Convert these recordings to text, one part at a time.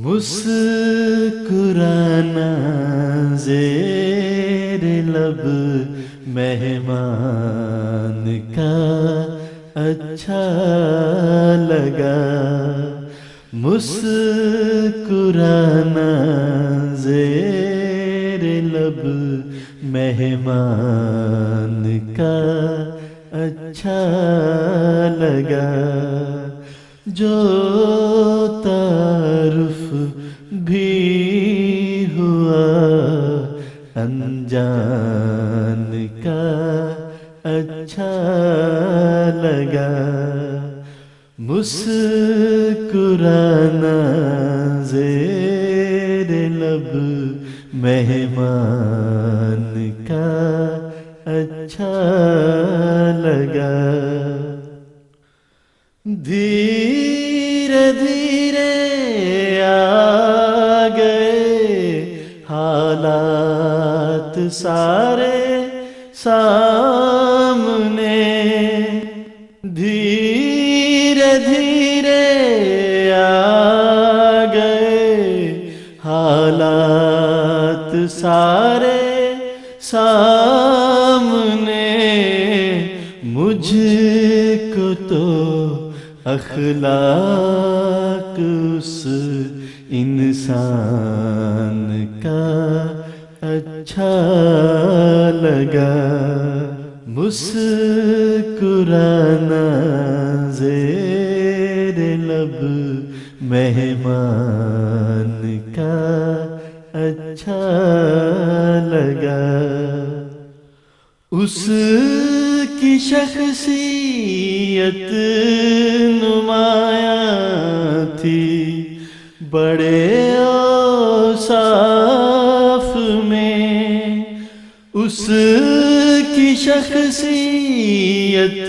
مسکرانا زیر لب مہمان کا اچھا لگا، مسکرانا زیر لب مہمان کا اچھا لگا، جو تعارف بھی ہوا انجان کا اچھا لگا، مسکرانا زیر لب مہمان کا اچھا لگا۔ دھیرے دھیرے آ گئے حالات سارے سامنے، دھیرے دھیرے آ گئے حالات سارے سامنے، مجھ کو تو اخلاق اس انسان کا اچھا لگا، مسکرانا زیر لب مہمان کا اچھا لگا، اس کی شخصیت نمایاں تھی بڑے اوصاف میں، اس کی شخصیت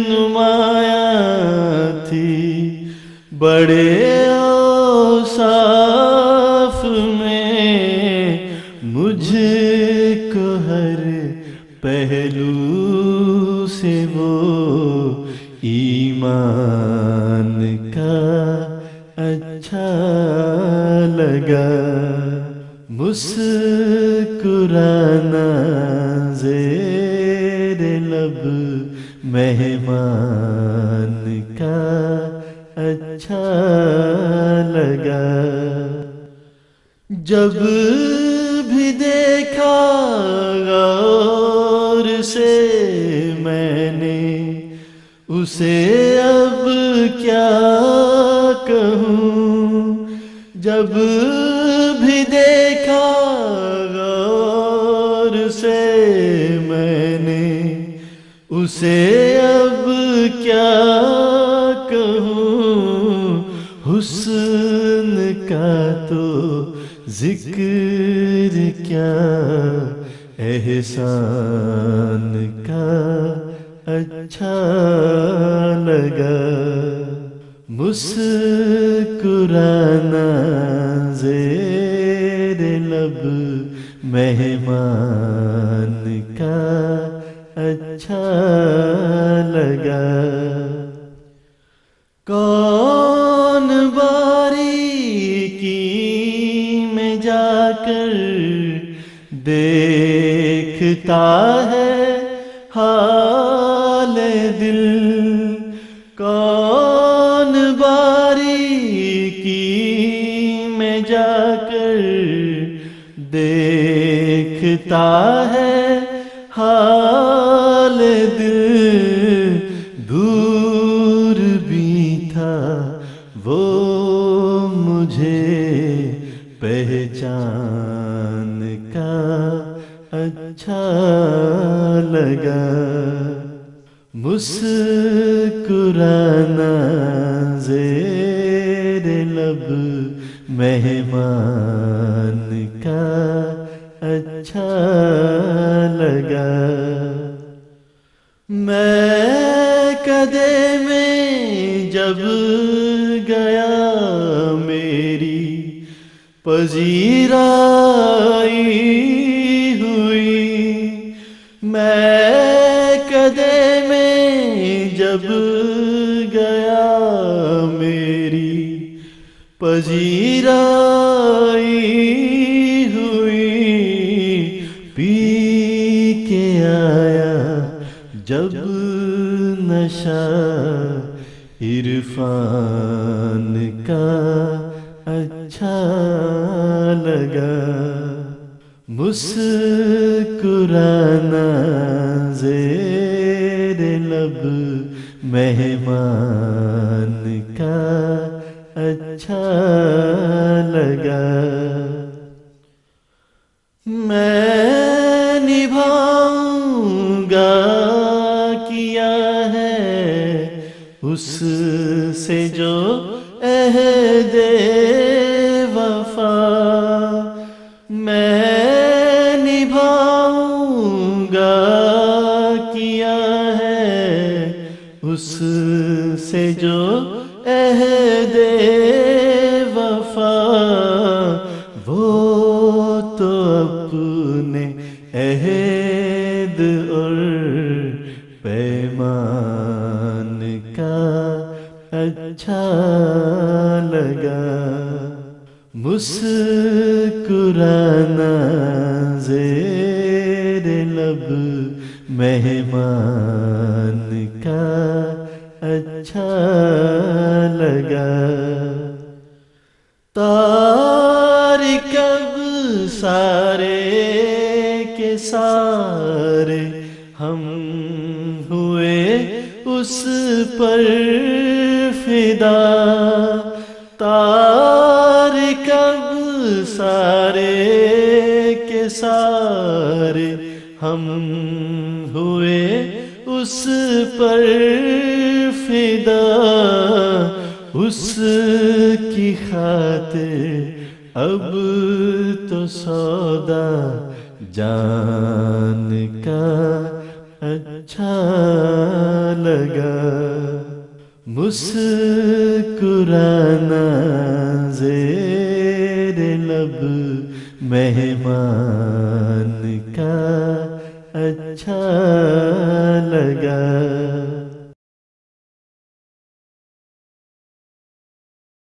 نمایاں تھی بڑے اوصاف میں، مجھ کو ہر پہلو سے وہ ایمان کا اچھا لگا، مسکرانا زیر لب مہمان کا اچھا لگا، جب بھی دیکھا غور سے میں نے اسے اب کیا کہوں، جب بھی دیکھا غور سے میں نے اسے اب کیا کہوں، حسن کا تو ذکر کیا احسان کا اچھا لگا، مسکرانا زیر لب مہمان کا اچھا لگا، کون باریکی میں جا کر دیکھتا ہے حال دل، کون باریکی میں جا کر دیکھتا ہے حال دل، دور بھی تھا وہ مجھے پہچان کا اچھا لگا، مسکرانا زیر لب مہمان کا اچھا لگا، میں کدے میں جب گیا میری پذیرائی ہوئی، میں کدے میں جب گیا میری پذیرائی ہوئی پی کے آیا جب نشہ عرفان کا اچھا لگا، مسکرانا زیر لب مہمان کا اچھا لگا۔ میں نبھاؤں گا کیا ہے اس سے جو عہد وفا، میں نبھاؤں گا کیا ہے اس سے جو عہد وفا، وہ تو اپنے عہد اور پیمان کا اچھا لگا، مسکرانا زیر لب مہمان کا اچھا لگا۔ تارک اب سارے کے سارے ہم ہوئے اس پر فدا، تارک اب سارے کے سارے ہم ہوئے اس پر فدا، اس کی خاطر اب تو سودا جان کا اچھا لگا، مسکرانا زیر لب مہمان کا اچھا لگا۔